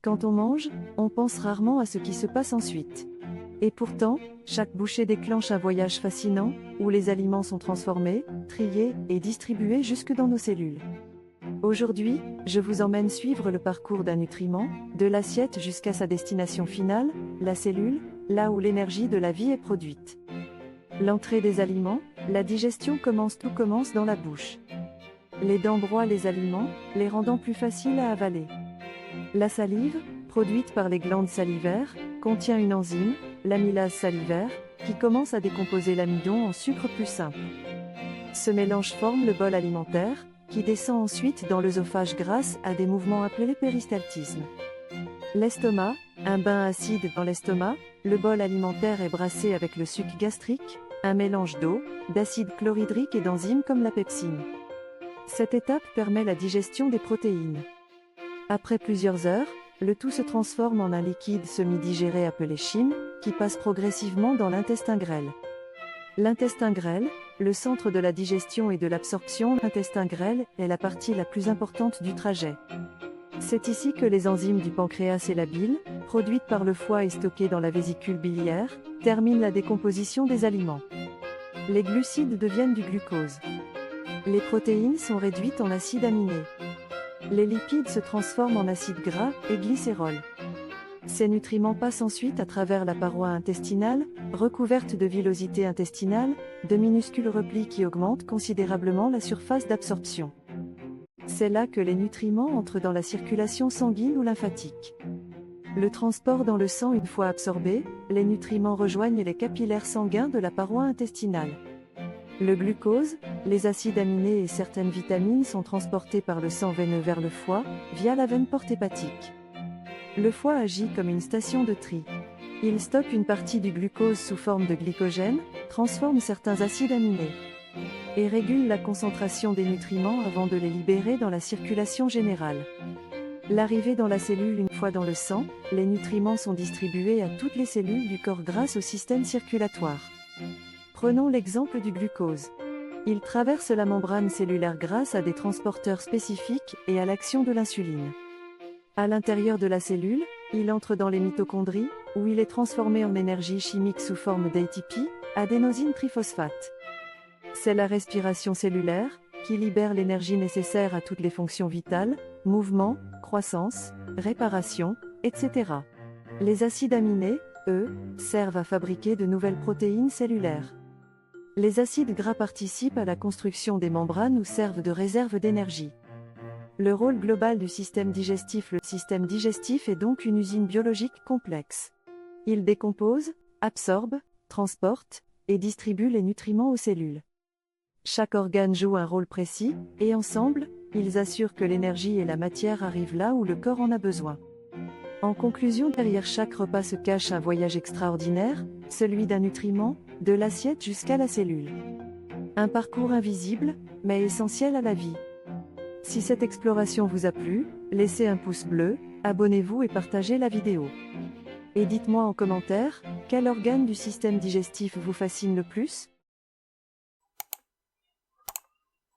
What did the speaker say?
Quand on mange, on pense rarement à ce qui se passe ensuite. Et pourtant, chaque bouchée déclenche un voyage fascinant, où les aliments sont transformés, triés et distribués jusque dans nos cellules. Aujourd'hui, je vous emmène suivre le parcours d'un nutriment, de l'assiette jusqu'à sa destination finale, la cellule, là où l'énergie de la vie est produite. L'entrée des aliments, la digestion tout commence dans la bouche. Les dents broient les aliments, les rendant plus faciles à avaler. La salive, produite par les glandes salivaires, contient une enzyme, l'amylase salivaire, qui commence à décomposer l'amidon en sucre plus simple. Ce mélange forme le bol alimentaire, qui descend ensuite dans l'œsophage grâce à des mouvements appelés péristaltisme. L'estomac, un bain acide dans l'estomac, le bol alimentaire est brassé avec le suc gastrique, un mélange d'eau, d'acide chlorhydrique et d'enzymes comme la pepsine. Cette étape permet la digestion des protéines. Après plusieurs heures, le tout se transforme en un liquide semi-digéré appelé chyme, qui passe progressivement dans l'intestin grêle. L'intestin grêle, le centre de la digestion et de l'absorption. L'intestin grêle est la partie la plus importante du trajet. C'est ici que les enzymes du pancréas et la bile, produites par le foie et stockées dans la vésicule biliaire, terminent la décomposition des aliments. Les glucides deviennent du glucose. Les protéines sont réduites en acides aminés. Les lipides se transforment en acides gras et glycérol. Ces nutriments passent ensuite à travers la paroi intestinale, recouverte de villosité intestinale, de minuscules replis qui augmentent considérablement la surface d'absorption. C'est là que les nutriments entrent dans la circulation sanguine ou lymphatique. Le transport dans le sang. Une fois absorbés, les nutriments rejoignent les capillaires sanguins de la paroi intestinale. Le glucose, les acides aminés et certaines vitamines sont transportés par le sang veineux vers le foie, via la veine porte hépatique. Le foie agit comme une station de tri. Il stocke une partie du glucose sous forme de glycogène, transforme certains acides aminés et régule la concentration des nutriments avant de les libérer dans la circulation générale. L'arrivée dans la cellule. Une fois dans le sang, les nutriments sont distribués à toutes les cellules du corps grâce au système circulatoire. Prenons l'exemple du glucose. Il traverse la membrane cellulaire grâce à des transporteurs spécifiques et à l'action de l'insuline. À l'intérieur de la cellule, il entre dans les mitochondries, où il est transformé en énergie chimique sous forme d'ATP, adénosine triphosphate. C'est la respiration cellulaire, qui libère l'énergie nécessaire à toutes les fonctions vitales, mouvement, croissance, réparation, etc. Les acides aminés, eux, servent à fabriquer de nouvelles protéines cellulaires. Les acides gras participent à la construction des membranes ou servent de réserve d'énergie. Le rôle global du système digestif. Le système digestif est donc une usine biologique complexe. Il décompose, absorbe, transporte et distribue les nutriments aux cellules. Chaque organe joue un rôle précis, et ensemble, ils assurent que l'énergie et la matière arrivent là où le corps en a besoin. En conclusion, derrière chaque repas se cache un voyage extraordinaire, celui d'un nutriment, de l'assiette jusqu'à la cellule. Un parcours invisible, mais essentiel à la vie. Si cette exploration vous a plu, laissez un pouce bleu, abonnez-vous et partagez la vidéo. Et dites-moi en commentaire, quel organe du système digestif vous fascine le plus ?